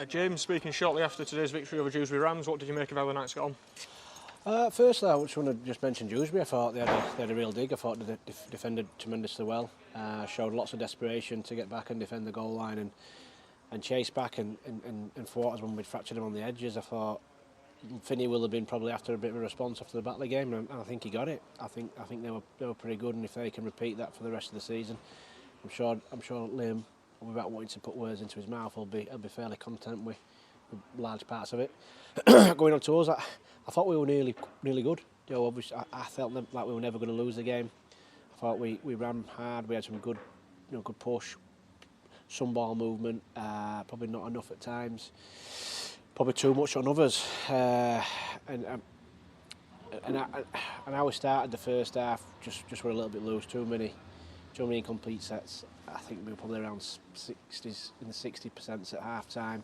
James, speaking shortly after today's victory over Dewsbury Rams, what did you make of how the night's got on? Firstly, I just want to just mention Dewsbury. I thought they had a real dig. I thought they defended tremendously well. Showed lots of desperation to get back and defend the goal line and chase back and thwart us when we'd fractured him on the edges. I thought Finney will have been probably after a bit of a response after the Batley game, and I think he got it. I think they were pretty good, and if they can repeat that for the rest of the season, I'm sure Liam, without wanting to put words into his mouth, will be fairly content with large parts of it. Going on to us, I thought we were nearly good. You know, obviously, I felt like we were never going to lose the game. I thought we ran hard. We had some good push, some ball movement. Probably not enough at times. Probably too much on others. And how we started the first half just were a little bit loose. Too many incomplete sets. I think we were probably around 60s in the 60% at half time.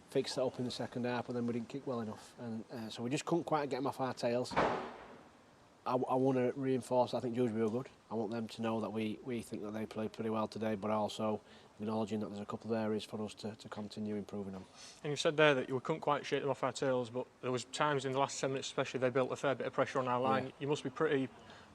Fixed it up in the second half, and then we didn't kick well enough, and so we just couldn't quite get them off our tails. I want to reinforce. I think Dewsbury were good. I want them to know that we think that they played pretty well today, but also acknowledging that there's a couple of areas for us to continue improving on. And you said there that we couldn't quite shake them off our tails, but there was times in the last 10 minutes especially they built a fair bit of pressure on our line. Yeah. You must be pretty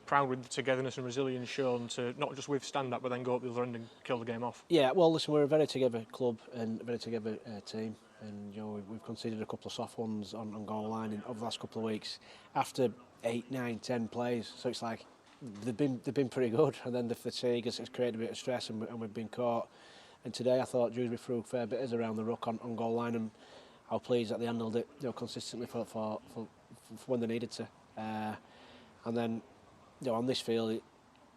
proud with the togetherness and resilience shown to not just withstand that, but then go up the other end and kill the game off. Yeah, well, listen, we're a very together club and a very together team. And you know, we've conceded a couple of soft ones on goal line over the last couple of weeks after 8, 9, 10 plays. So it's like they've been pretty good, and then the fatigue has created a bit of stress, and we've been caught. And today I thought Dewsbury threw a fair bit around the ruck on goal line, and I was pleased that they handled it, you know, consistently for when they needed to. And then, you know, on this field,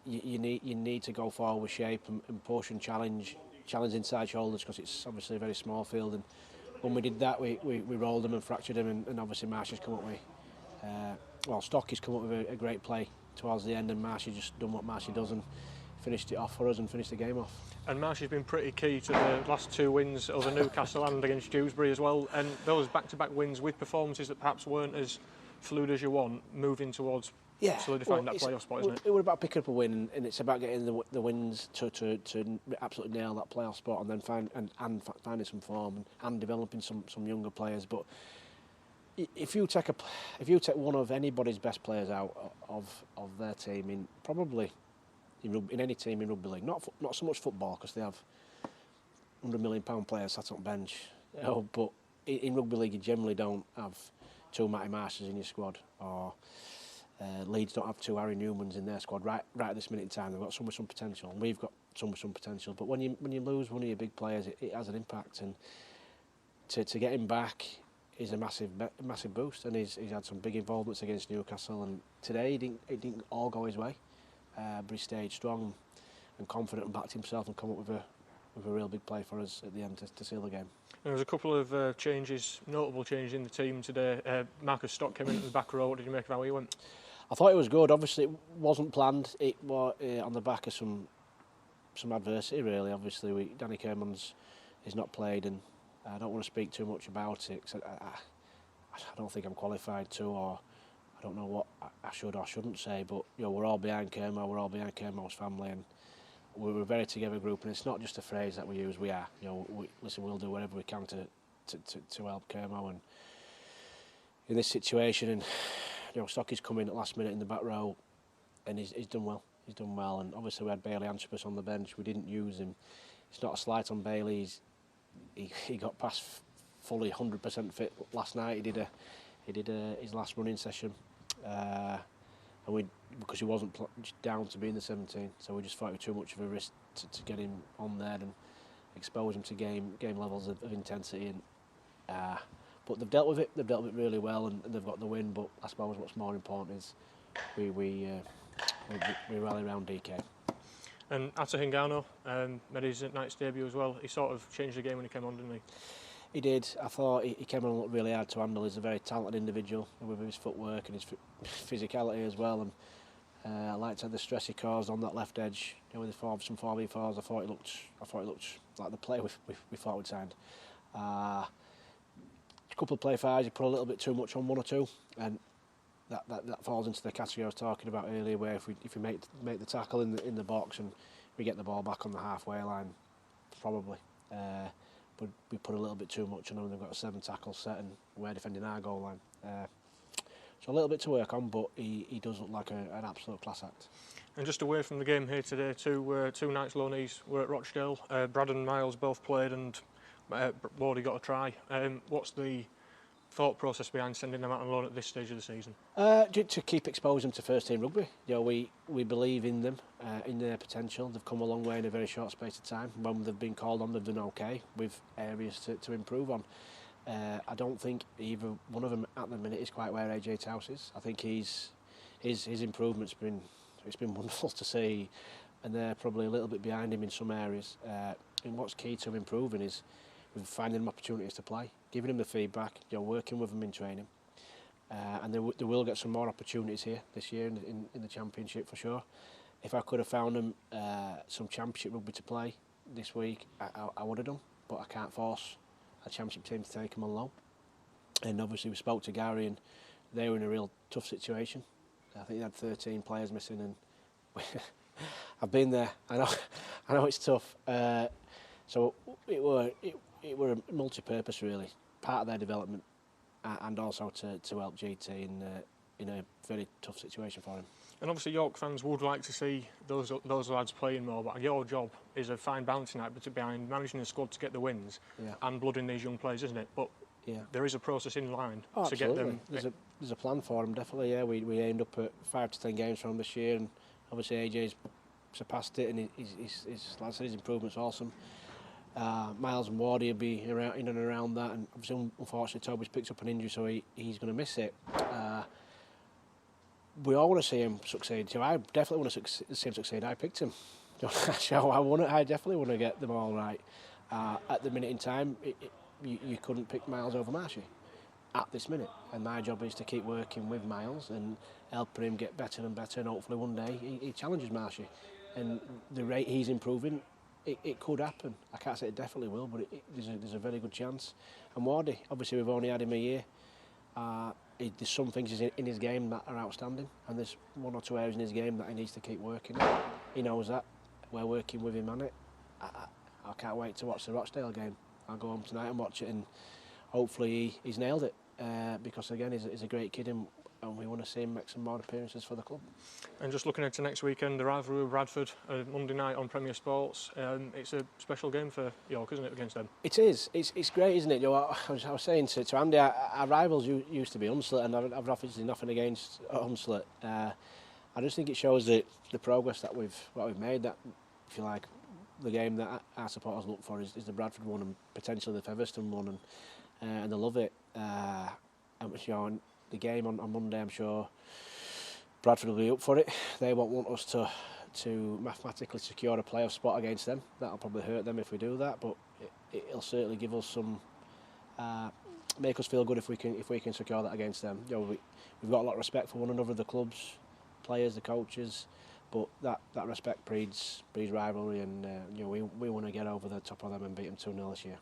you need to go forward with shape and push and challenge inside shoulders, because it's obviously a very small field. And when we did that, we rolled them and fractured them, and obviously Marsh's come up with, Stocky's come up with a great play towards the end, and Marsh just done what Marsh does and finished it off for us and finished the game off. And Marsh has been pretty key to the last 2 wins over Newcastle and against Dewsbury as well, and those back-to-back wins with performances that perhaps weren't as fluid as you want, moving towards solidifying that playoff spot, isn't it? It was about picking up a win, and it's about getting the wins to absolutely nail that playoff spot, and then finding some form and developing some younger players. But if you take one of anybody's best players out of their team, in any team in rugby league, not so much football because they have £100 million players sat on bench, you know, but in rugby league you generally don't have 2 Matty Marshes in your squad, or Leeds don't have 2 Harry Newmans in their squad right at this minute in time. They've got some with some potential, and we've got some with some potential. But when you lose one of your big players, it has an impact, and to get him back is a massive boost. And he's had some big involvements against Newcastle, and today it didn't all go his way, but he stayed strong and confident and backed himself and come up with a real big play for us at the end to seal the game. There was a couple of notable changes in the team today. Marcus Stock came into the back row. What did you make of how he went? I thought it was good. Obviously, it wasn't planned. It was on the back of some adversity, really. Obviously, Danny Kerman's is not played, and I don't want to speak too much about it, because I don't think I'm qualified to, or I don't know what I should or shouldn't say. But you know, we're all behind Kermo. We're all behind Kermo's family, and we're a very together group. And it's not just a phrase that we use. We are. You know, we'll do whatever we can to help Kermo, and in this situation. And you know, Stocky's come in at last minute in the back row, and he's done well. He's done well, and obviously we had Bailey Antrobus on the bench. We didn't use him. It's not a slight on Bailey. He got past fully 100% fit last night. He did his last running session, and because he wasn't down to be in the 17, so we just thought it was too much of a risk to get him on there and expose him to game levels of intensity. And but they've dealt with it. They've dealt with it really well, and they've got the win. But I suppose what's more important is we rally around DK. And Ata Hingano made his night's debut as well. He sort of changed the game when he came on, didn't he? He did. I thought he came on and looked really hard to handle. He's a very talented individual with his footwork and his physicality as well. And I liked the stress he caused on that left edge. You know, with some 4v4s, I thought it looked like the play we thought we'd signed. A couple of play fives, he put a little bit too much on 1 or 2, and that falls into the category I was talking about earlier, where if we make the tackle in the box and we get the ball back on the halfway line, probably but we put a little bit too much on them. They've got a 7 tackle set and we're defending our goal line. So a little bit to work on, but he does look like an absolute class act. And just away from the game here today, two nights loanees were at Rochdale. Brad and Myles both played and Wardy got a try. What's the thought process behind sending them out on loan at this stage of the season? To keep exposing them to first team rugby. We believe in them, in their potential. They've come a long way in a very short space of time. When they've been called on, they've done okay with areas to improve on. I don't think either one of them at the minute is quite where AJ Towse is. I think his improvement's been wonderful to see, and they're probably a little bit behind him in some areas. And what's key to him improving is finding them opportunities to play, giving him the feedback, working with them in training, and they will get some more opportunities here this year in the championship for sure. If I could have found them some championship rugby to play this week, I would have done, but I can't force a championship team to take them on loan. And obviously we spoke to Gary and they were in a real tough situation. I think they had 13 players missing, and I've been there. I know it's tough. So it were a multi-purpose really, part of their development, and also to help GT in a very tough situation for him. And obviously York fans would like to see those lads playing more, but your job is a fine balancing act behind managing the squad to get the wins and blooding these young players, isn't it? But there is a process in line to get them. There's a plan for them, definitely. Yeah, we aimed up at 5 to 10 games from him this year, and obviously AJ's surpassed it, and his improvement's awesome. Myles and Wardy will be around, in and around that, and obviously unfortunately Toby's picked up an injury, so he's going to miss it. We all want to see him succeed. So I definitely want to see him succeed. I picked him. I definitely want to get them all right. At the minute in time, you couldn't pick Myles over Marshy at this minute, and my job is to keep working with Myles and helping him get better and better, and hopefully one day he challenges Marshy. And the rate he's improving, it could happen. I can't say it definitely will, but there's a very good chance. And Wardy, obviously we've only had him a year. There's some things in his game that are outstanding, and there's 1 or 2 areas in his game that he needs to keep working on. He knows that. We're working with him on it. I can't wait to watch the Rochdale game. I'll go home tonight and watch it, and hopefully he's nailed it, because again he's a great kid, and we want to see him make some more appearances for the club. And just looking into next weekend, the rivalry with Bradford, Monday night on Premier Sports. It's a special game for York, isn't it, against them? It is. It's great, isn't it? I was saying to Andy, our rivals used to be Hunslet, and I've obviously nothing against Hunslet. I just think it shows the progress that we've made. That, if you like, the game that our supporters look for is the Bradford one and potentially the Featherstone one, and they love it. And the game on Monday, I'm sure Bradford will be up for it. They won't want us to mathematically secure a playoff spot against them. That'll probably hurt them if we do that, but it'll certainly give us some, make us feel good if we can secure that against them. We've got a lot of respect for one another, the clubs, players, the coaches, but that respect breeds rivalry, and we want to get over the top of them and beat them 2-0 this year.